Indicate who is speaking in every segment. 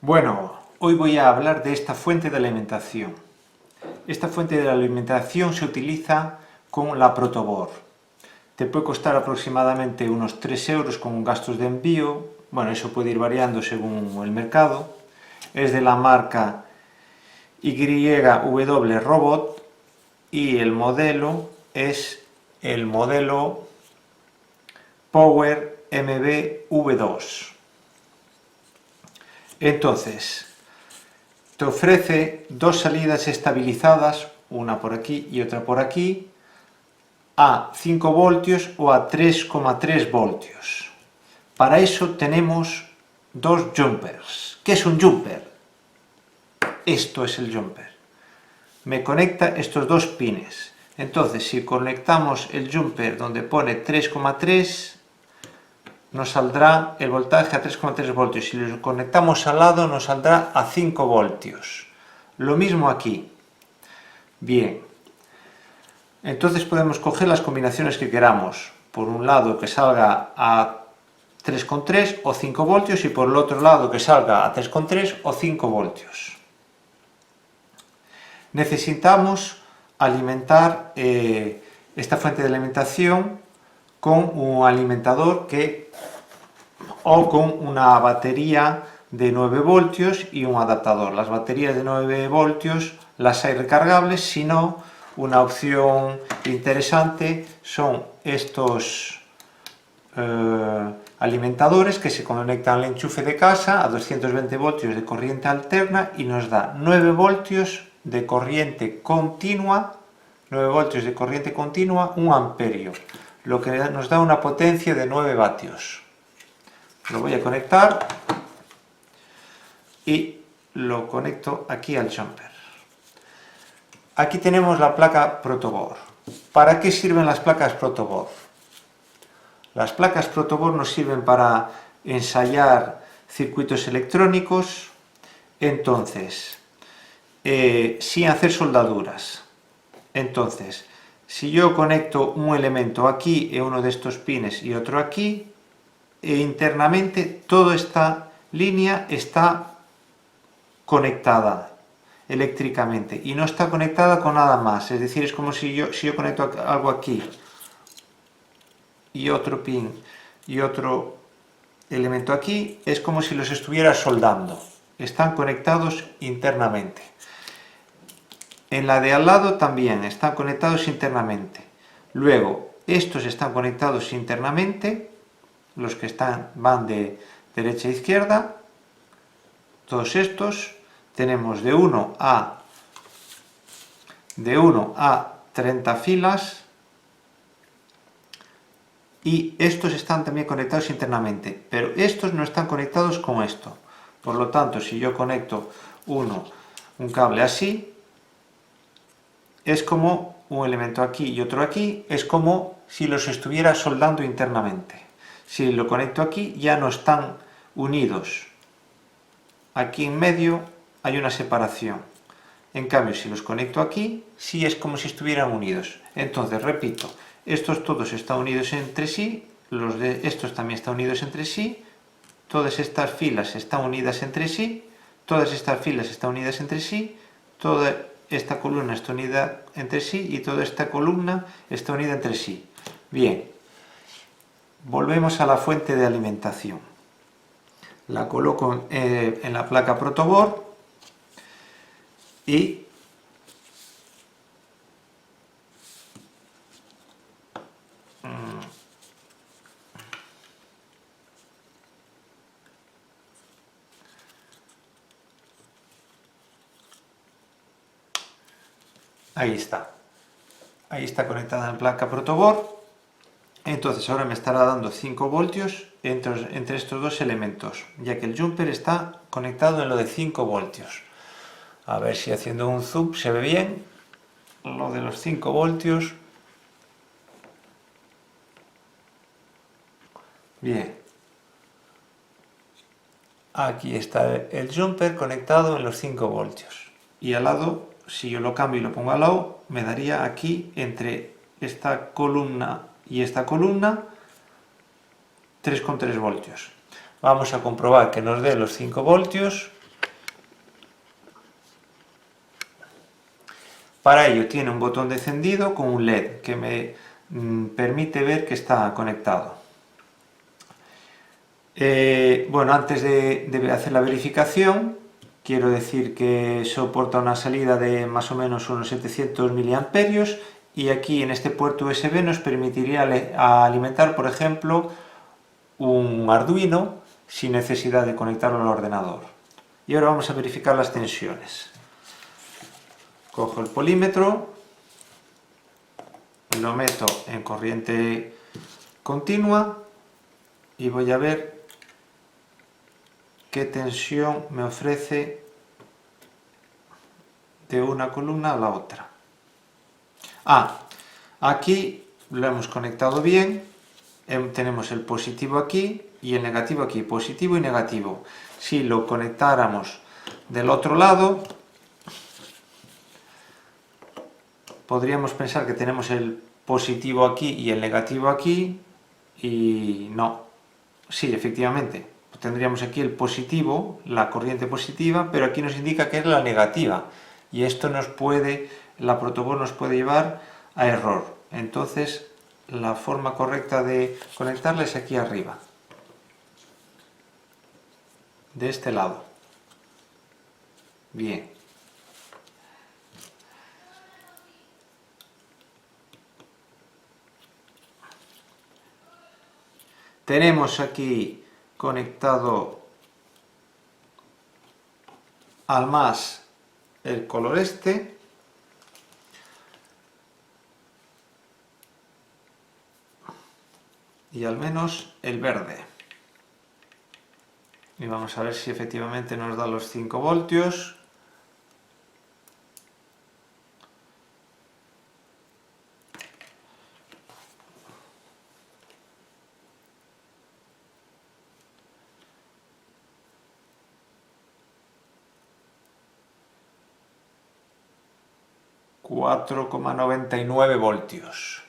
Speaker 1: Bueno, hoy voy a hablar de esta fuente de alimentación. Esta fuente de alimentación se utiliza con la Protobor. Te puede costar aproximadamente unos 3 euros con gastos de envío. Bueno, eso puede ir variando según el mercado. Es de la marca YW Robot y el modelo es el modelo Power MB-V2. Entonces, te ofrece dos salidas estabilizadas, una por aquí y otra por aquí, a 5 voltios o a 3,3 voltios. Para eso tenemos dos jumpers. ¿Qué es un jumper? Esto es el jumper. Me conecta estos dos pines. Entonces, si conectamos el jumper donde pone 3,3, nos saldrá el voltaje a 3,3 voltios. Si lo conectamos al lado, nos saldrá a 5 voltios. Lo mismo aquí. Bien. Entonces podemos coger las combinaciones que queramos. Por un lado que salga a 3,3 o 5 voltios y por el otro lado que salga a 3,3 o 5 voltios. Necesitamos alimentar esta fuente de alimentación con un alimentador o con una batería de 9 voltios y un adaptador. Las baterías de 9 voltios las hay recargables, si no, una opción interesante son estos alimentadores que se conectan al enchufe de casa a 220 voltios de corriente alterna y nos da 9 voltios de corriente continua, 1 amperio, lo que nos da una potencia de 9 vatios. Lo voy a conectar y lo conecto aquí al jumper. Aquí tenemos la placa Protobor. ¿Para qué sirven las placas Protobor? Las placas Protobor nos sirven para ensayar circuitos electrónicos, entonces, sin hacer soldaduras. Entonces, si yo conecto un elemento aquí en uno de estos pines y otro aquí, internamente toda esta línea está conectada eléctricamente y no está conectada con nada más. Es decir, es como si yo conecto algo aquí y otro pin y otro elemento aquí, es como si los estuviera soldando. Están conectados internamente. En la de al lado también están conectados internamente. Luego, estos están conectados internamente, los que van de derecha a izquierda, todos estos. Tenemos de 1 a 30 filas y estos están también conectados internamente, pero estos no están conectados con esto. Por lo tanto, si yo conecto un cable así, es como un elemento aquí y otro aquí, es como si los estuviera soldando internamente. Si lo conecto aquí, ya no están unidos. Aquí en medio hay una separación. En cambio, si los conecto aquí, sí es como si estuvieran unidos. Entonces, repito, estos todos están unidos entre sí, los de estos también están unidos entre sí, todas estas filas están unidas entre sí, todas estas filas están unidas entre sí, toda esta columna está unida entre sí y toda esta columna está unida entre sí. Bien, volvemos a la fuente de alimentación. La coloco en la placa Protobor y ahí está conectada en placa Protobor. Entonces ahora me estará dando 5 voltios entre estos dos elementos, ya que el jumper está conectado en lo de 5 voltios. A ver si haciendo un zoom se ve bien lo de los 5 voltios. Bien. Aquí está el jumper conectado en los 5 voltios. Y al lado, si yo lo cambio y lo pongo al lado, me daría aquí entre esta columna y esta columna 3,3 voltios. Vamos a comprobar que nos dé los 5 voltios. Para ello tiene un botón de encendido con un LED que me permite ver que está conectado. Bueno, antes de hacer la verificación, quiero decir que soporta una salida de más o menos unos 700 miliamperios y aquí en este puerto USB nos permitiría alimentar, por ejemplo, un Arduino sin necesidad de conectarlo al ordenador. Y ahora vamos a verificar las tensiones. Cojo el polímetro, lo meto en corriente continua y voy a ver qué tensión me ofrece de una columna a la otra. Aquí lo hemos conectado bien, tenemos el positivo aquí y el negativo aquí, positivo y negativo. Si lo conectáramos del otro lado, podríamos pensar que tenemos el positivo aquí y el negativo aquí, y no. Sí, efectivamente, tendríamos aquí el positivo, la corriente positiva, pero aquí nos indica que es la negativa, y esto la protoboard nos puede llevar a error. Entonces, la forma correcta de conectarla es aquí arriba, de este lado. Bien. Tenemos aquí conectado al más el color este, y al menos el verde. Y vamos a ver si efectivamente nos da los 5 voltios. $4,99.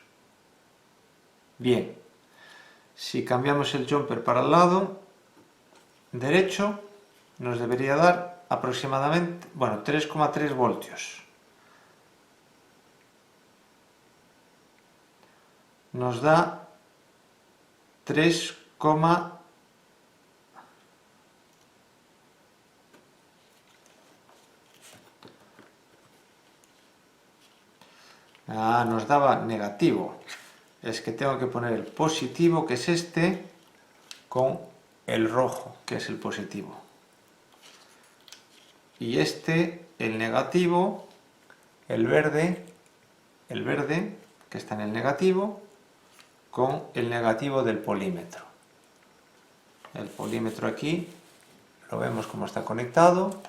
Speaker 1: Bien, si cambiamos el jumper para el lado derecho, nos debería dar aproximadamente, bueno, 3,3 voltios. Nos da 3, nos daba negativo. Es que tengo que poner el positivo, que es este, con el rojo, que es el positivo. Y este, el negativo, el verde, que está en el negativo, con el negativo del polímetro. El polímetro aquí, lo vemos como está conectado,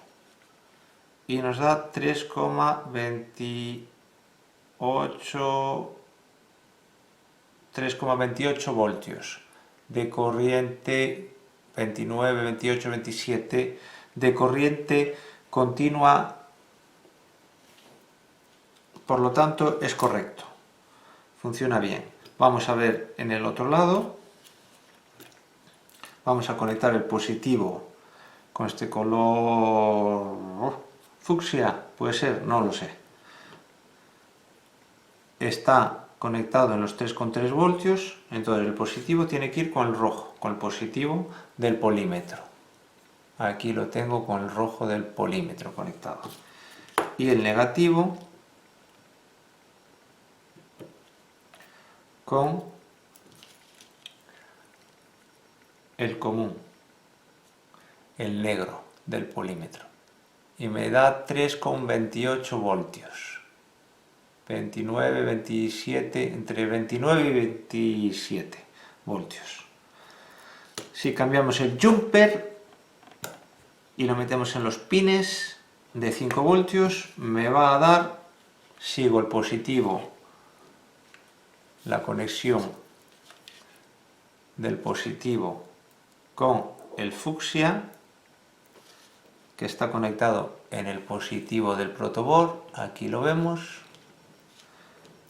Speaker 1: y nos da 3,28 voltios de corriente, 29, 28, 27 de corriente continua. Por lo tanto, es correcto, funciona bien. Vamos a ver en el otro lado. Vamos a conectar el positivo con este color fucsia, puede ser, no lo sé. Está conectado en los 3,3 voltios, entonces el positivo tiene que ir con el rojo, con el positivo del polímetro. Aquí lo tengo con el rojo del polímetro conectado. Y el negativo con el común, el negro del polímetro. Y me da 3,28 voltios. 29, 27, entre 29 y 27 voltios. Si cambiamos el jumper y lo metemos en los pines de 5 voltios, me va a dar, sigo el positivo, la conexión del positivo con el fucsia, que está conectado en el positivo del protoboard, aquí lo vemos,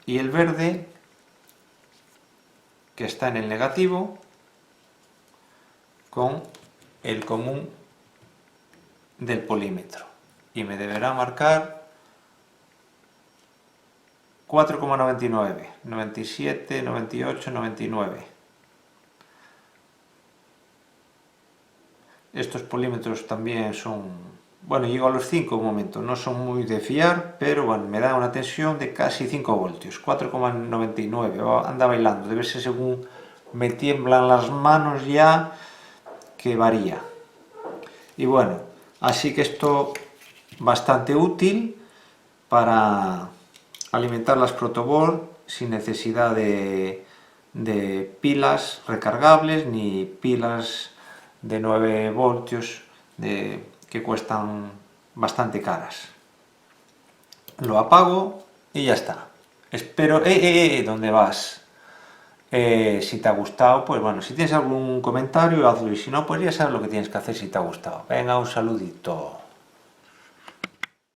Speaker 1: y el verde, que está en el negativo, con el común del polímetro. Y me deberá marcar 4,99, 97, 98, 99. Estos polímetros también son, bueno, llego a los 5 un momento, no son muy de fiar, pero bueno, me da una tensión de casi 5 voltios, 4,99, anda bailando, debe ser según me tiemblan las manos ya, que varía. Y bueno, así que esto bastante útil para alimentar las protoboard sin necesidad de pilas recargables ni pilas de 9 voltios que cuestan bastante caras. Lo apago y ya está. Espero... ¿Dónde vas? Si te ha gustado, pues bueno, si tienes algún comentario, hazlo, y si no, pues ya sabes lo que tienes que hacer si te ha gustado. Venga, un saludito.